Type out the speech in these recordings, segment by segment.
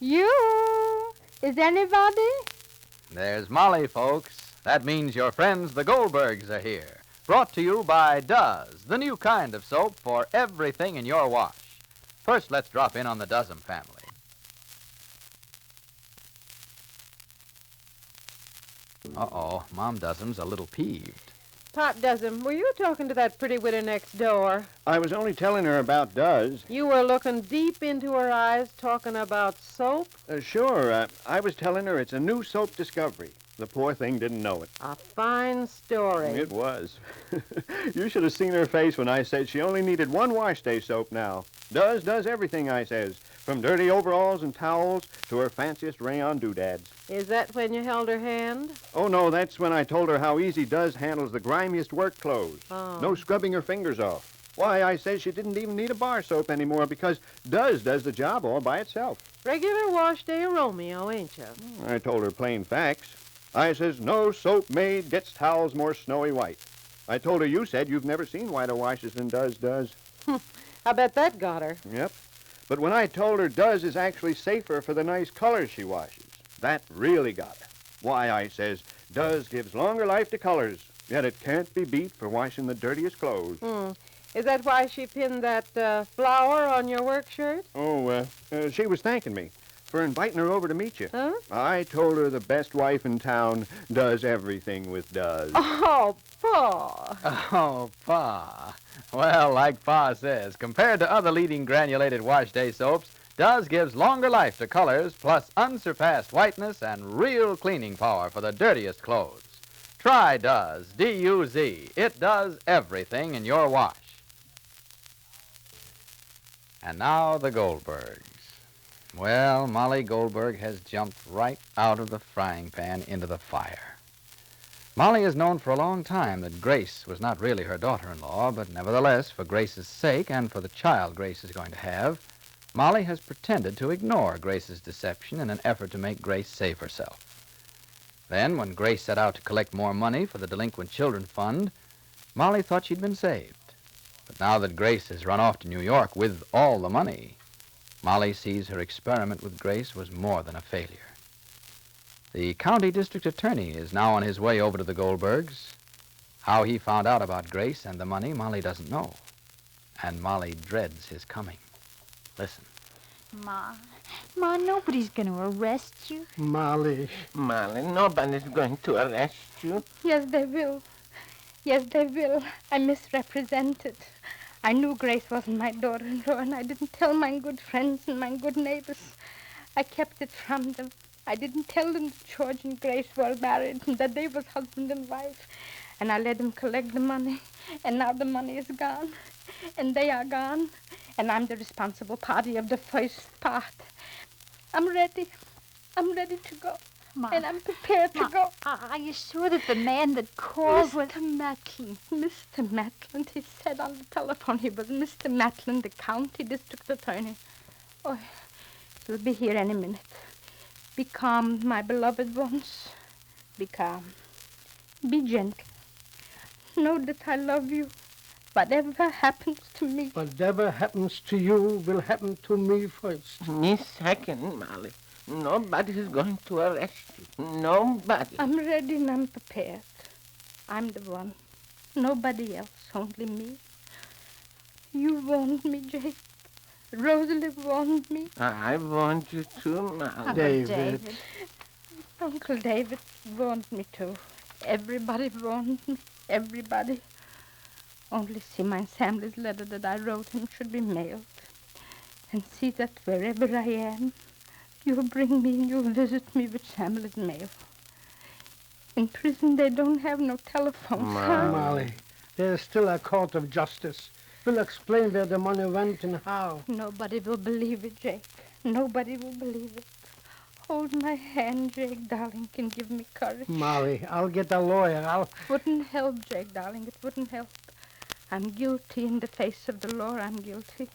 You? Is anybody? There's Molly, folks. That means your friends, the Goldbergs, are here. Brought to you by Does, the new kind of soap for everything in your wash. First, let's drop in on the Dozen family. Uh-oh, Mom Dozen's a little peeved. Pop Dozen, were you talking to that pretty widow next door? I was only telling her about Does. You were looking deep into her eyes, talking about soap? Sure. I was telling her it's a new soap discovery. The poor thing didn't know it. A fine story. It was. You should have seen her face when I said she only needed one wash day soap now. Does everything, I says. From dirty overalls and towels to her fanciest rayon doodads. Is that when you held her hand? Oh, no, that's when I told her how easy Does handles the grimiest work clothes. Oh. No scrubbing her fingers off. Why, I said she didn't even need a bar soap anymore because Does the job all by itself. Regular wash day of Romeo, ain't you? I told her plain facts. I says, no soap made gets towels more snowy white. I told her you said you've never seen whiter washes than Does. I bet that got her. Yep. But when I told her Does is actually safer for the nice colors she washes, that really got her. Why, I says, Does gives longer life to colors, yet it can't be beat for washing the dirtiest clothes. Is that why she pinned that flower on your work shirt? Oh, she was thanking me for inviting her over to meet you. Huh? I told her the best wife in town does everything with Does. Oh, Pa. Oh, Pa. Well, like Pa says, compared to other leading granulated wash day soaps, Does gives longer life to colors, plus unsurpassed whiteness and real cleaning power for the dirtiest clothes. Try Does, D-U-Z. It does everything in your wash. And now the Goldbergs. Well, Molly Goldberg has jumped right out of the frying pan into the fire. Molly has known for a long time that Grace was not really her daughter-in-law, but nevertheless, for Grace's sake and for the child Grace is going to have, Molly has pretended to ignore Grace's deception in an effort to make Grace save herself. Then, when Grace set out to collect more money for the Delinquent Children Fund, Molly thought she'd been saved. But now that Grace has run off to New York with all the money, Molly sees her experiment with Grace was more than a failure. The county district attorney is now on his way over to the Goldbergs. How he found out about Grace and the money, Molly doesn't know. And Molly dreads his coming. Listen. Ma, nobody's going to arrest you. Molly, nobody's going to arrest you. Yes, they will. Yes, they will. I misrepresented. I knew Grace wasn't my daughter-in-law, and I didn't tell my good friends and my good neighbors. I kept it from them. I didn't tell them that George and Grace were married and that they was husband and wife. And I let them collect the money, and now the money is gone, and they are gone, and I'm the responsible party of the first part. I'm ready. I'm ready to go. Ma, and I'm prepared to go. Are you sure that the man that called was... Mr. Maitland, he said on the telephone he was Mr. Maitland, the county district attorney. Oh, he'll be here any minute. Be calm, my beloved ones. Be calm. Be gentle. Know that I love you. Whatever happens to me. Whatever happens to you will happen to me first. Me second, Molly. Nobody's going to arrest you. Nobody. I'm ready and I'm prepared. I'm the one. Nobody else, only me. You warned me, Jake. Rosalie warned me. I warned you too, Molly. David. Uncle David warned me too. Everybody warned me. Everybody. Only see my Sammy's letter that I wrote him should be mailed. And see that wherever I am, you bring me and you visit me with Sammy's mail. In prison, they don't have no telephones. Molly, there's still a court of justice. We'll explain where the money went and how. Nobody will believe it, Jake. Nobody will believe it. Hold my hand, Jake, darling, and give me courage. Molly, I'll get a lawyer. Wouldn't help, Jake, darling. It wouldn't help. I'm guilty in the face of the law. I'm guilty.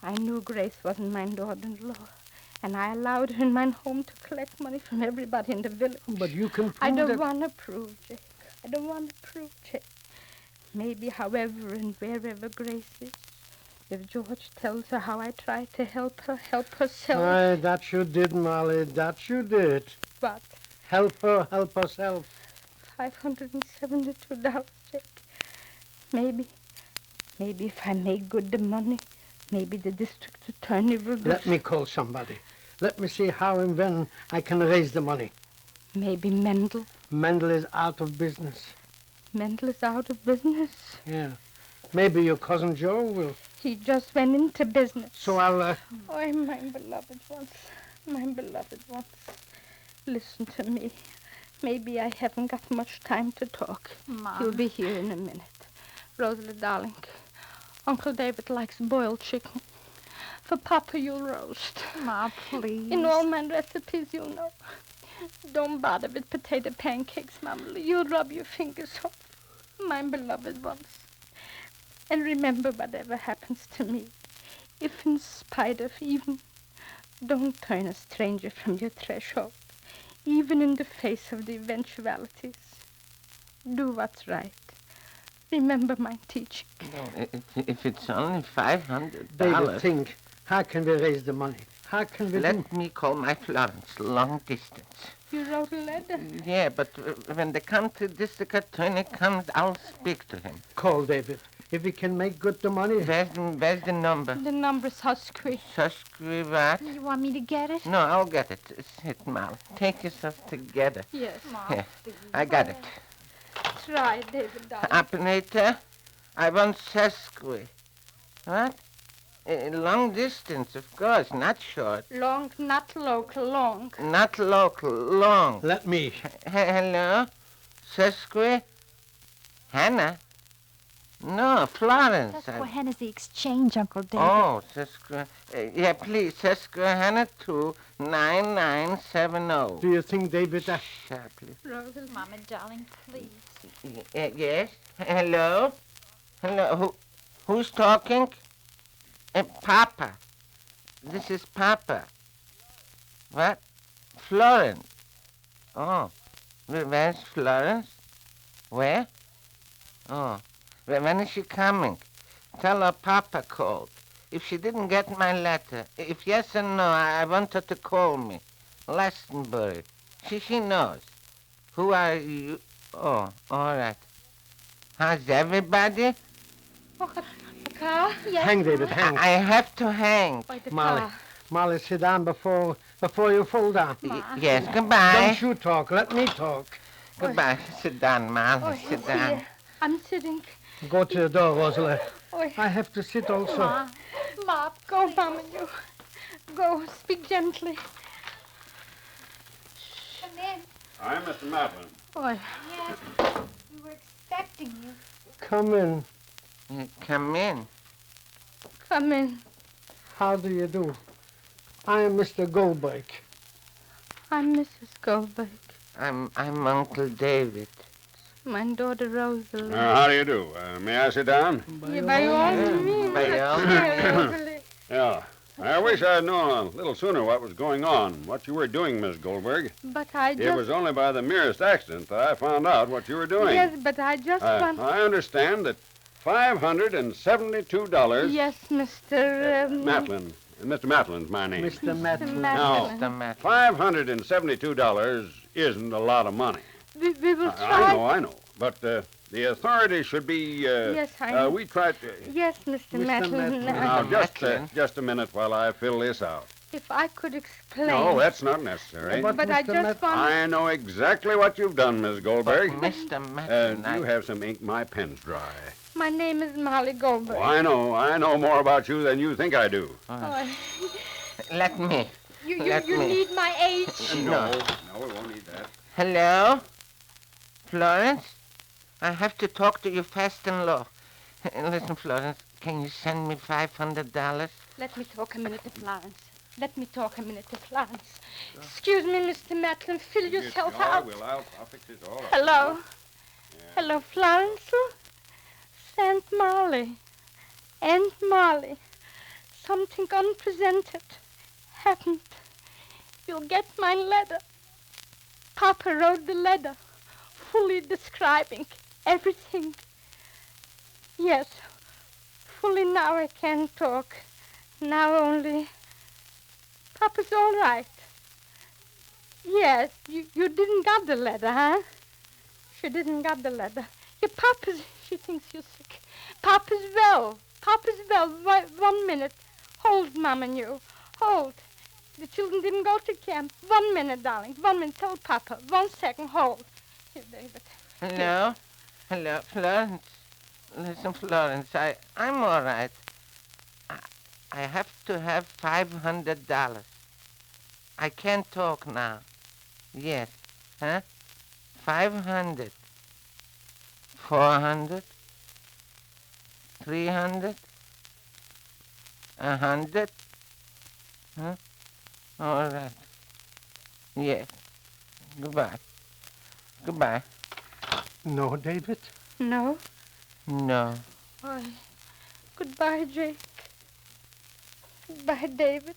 I knew Grace wasn't my daughter-in-law, and I allowed her in my home to collect money from everybody in the village. But you can prove I don't want to prove, Jake. I don't want to prove, Jake. Maybe however and wherever Grace is, If George tells her how I tried to help herself. Aye, that you did, Molly, that you did. But Help her, help herself. $572, Jack. Maybe if I make good the money, maybe the district attorney will do... Let me call somebody. Let me see how and when I can raise the money. Maybe Mendel. Mendel is out of business. Mendel is out of business? Yeah. Maybe your cousin Joe will. He just went into business. So I'll... Oh, my beloved ones. My beloved ones. Listen to me. Maybe I haven't got much time to talk. Ma. He'll be here in a minute. Rosalie, darling, Uncle David likes boiled chicken. For Papa, you'll roast. Ma, please. In all my recipes, you'll know. Don't bother with potato pancakes, Mama. You'll rub your fingers off. My beloved ones. And remember, whatever happens to me, if in spite of even, don't turn a stranger from your threshold, even in the face of the eventualities. Do what's right. Remember my teaching. If it's only $500. David, think. How can we raise the money? How can we Let me call my Florence, long distance. You wrote a letter? Yeah, but when the county district attorney comes, I'll speak to him. Call David. If we can make good the money... Where's the number? The number's Husky. Husky what? You want me to get it? No, I'll get it. Sit, Mal. Take yourself together. Yes. Ma, Here, please. I got it. Try, David, darling. Operator, I want Sesqui. What? Long distance, of course, not short. Long, not local, long. Not local, long. Let me. Hello? Sesqui? Hannah? No, Florence. Susquehanna's the exchange, Uncle David. Oh, Sesqui. Yeah, please, Susquehanna 29970. Do you think, David, that... Sharply. Rosalie. Mama, darling, please. Yes? Hello? Hello? Who's talking? Papa. This is Papa. What? Florence. Oh. Where's Florence? Where? Oh. When is she coming? Tell her Papa called. If she didn't get my letter, if yes or no, I want her to call me. Glastonbury. She knows. Who are you? Oh, all right. How's everybody? Car? Yes. Hang, David, hang. I have to hang. By the Molly. car. Molly, sit down before you fall down. Yes, goodbye. Don't you talk. Let me talk. Goodbye. Sit down, Molly. Sit down. Here. I'm sitting. Go to the door, Rosalie. Oh, I have to sit also. Ma, go, Mama, you. Go, speak gently. Come in. I'm Mr. Matlin. Oh, Yes, we were expecting you. Come in. Come in. come in. How do you do? I am Mr. Goldberg. I'm Mrs. Goldberg. I'm Uncle David. My daughter Rosalie. How do you do? May I sit down? Yeah, by all means. By all Yeah, Rosalie. Yeah. I wish I had known a little sooner what was going on, what you were doing, Miss Goldberg. But I It just... was only by the merest accident that I found out what you were doing. Yes, but I just want... I understand that $572... Yes, Mr. Matlin. Mr. Matlin's my name. Mr. Matlin. Now, Mr. Matt. $572 isn't a lot of money. We will try... I know. But the authorities should be... Yes, I know. We tried to... Yes, Mr. Matlin. Now, Matlin. just a minute while I fill this out. If I could explain... No, that's not necessary. But But I Mr. just want... I know exactly what you've done, Miss Goldberg. Mr. Matt. You have some ink. My pen's dry. My name is Molly Goldberg. Oh, I know more about you than you think I do. Oh, Let me. you Let me. need my age. No, we won't need that. Hello? Florence? I have to talk to you fast and low. Listen, Florence, can you send me $500? Let me talk a minute to Florence. Let me talk a minute to Florence. Excuse me, Mr. Matlin. Fill yourself out. I'll fix it all up. Hello. Hello, Florence. Aunt Molly. Aunt Molly. Something unpresented happened. You'll get my letter. Papa wrote the letter, fully describing everything. Yes, fully now I can talk. Now only. Papa's all right. Yes, you didn't got the letter, huh? She didn't got the letter. Your Papa's, she thinks you're sick. Papa's well. Papa's well. 1 minute. Hold, Mom and you. Hold. The children didn't go to camp. 1 minute, darling. 1 minute. Tell Papa. 1 second. Hold. Here, David. Hello? Hello, Florence. Listen, Florence, I'm all right. I have to have $500. I can't talk now. Yes. Huh? 500. 400. 300. 100. Huh? All right. Yes. Goodbye. Goodbye. No, David? No? No. Why? Goodbye, Jake. Goodbye, David.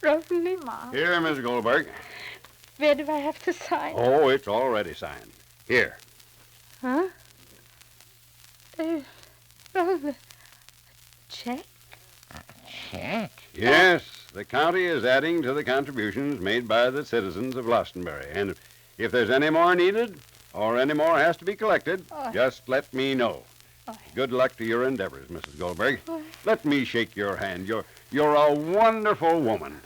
Rosalie. Ma. Here, Miss Goldberg. Where do I have to sign? Oh, it's already signed. Here. Huh? Rosalie. Check? Check? Yes, the county is adding to the contributions made by the citizens of Glastonbury. And if there's any more needed, or any more has to be collected, just let me know. Good luck to your endeavors, Mrs. Goldberg. Let me shake your hand. You're a wonderful woman.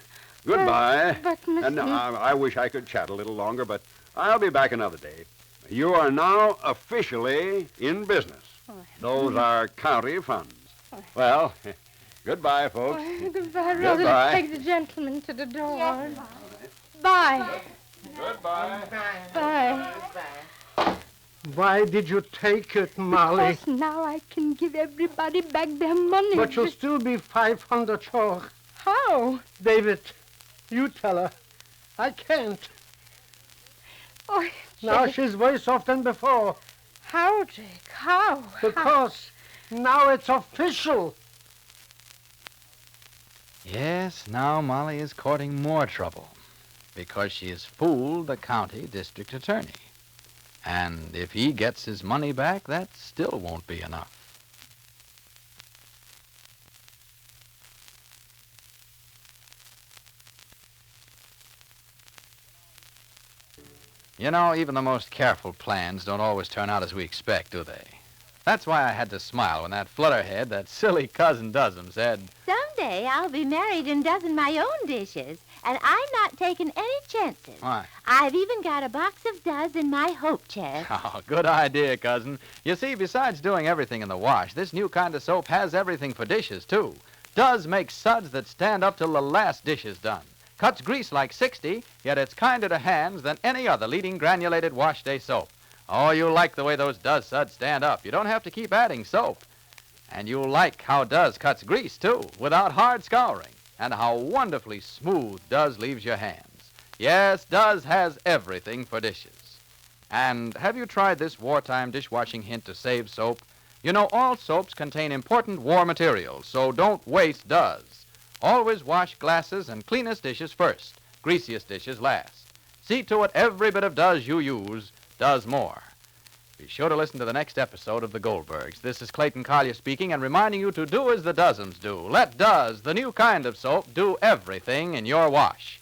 Goodbye. But, Mr. And I wish I could chat a little longer, but I'll be back another day. You are now officially in business. Those are county funds. Well, goodbye, folks. Goodbye, Rosalie. Goodbye. Take the gentleman to the door. Yes, Bye. Goodbye. Bye. Why did you take it, Molly? Because now I can give everybody back their money. But you'll still be 500 short. How? David, you tell her. I can't. Oh, Jake. Now she's worse off than before. How, Jake? How? Because now it's official. Yes, now Molly is courting more trouble because she has fooled the county district attorney. And if he gets his money back, that still won't be enough. You know, even the most careful plans don't always turn out as we expect, do they? That's why I had to smile when that flutterhead, that silly cousin Dozen, said, "Someday I'll be married and dozen my own dishes, and I'm not taking any chances. Why? I've even got a box of does in my hope chest." Oh, good idea, cousin. You see, besides doing everything in the wash, this new kind of soap has everything for dishes, too. Does make suds that stand up till the last dish is done. Cuts grease like 60, yet it's kinder to hands than any other leading granulated wash day soap. Oh, you'll like the way those Does suds stand up. You don't have to keep adding soap. And you'll like how Does cuts grease, too, without hard scouring, and how wonderfully smooth Does leaves your hands. Yes, Does has everything for dishes. And have you tried this wartime dishwashing hint to save soap? You know, all soaps contain important war materials, so don't waste Does. Always wash glasses and cleanest dishes first, greasiest dishes last. See to it every bit of Does you use does more. Be sure to listen to the next episode of the Goldbergs. This is Clayton Collier speaking and reminding you to do as the Dozens do. Let Does, the new kind of soap, do everything in your wash.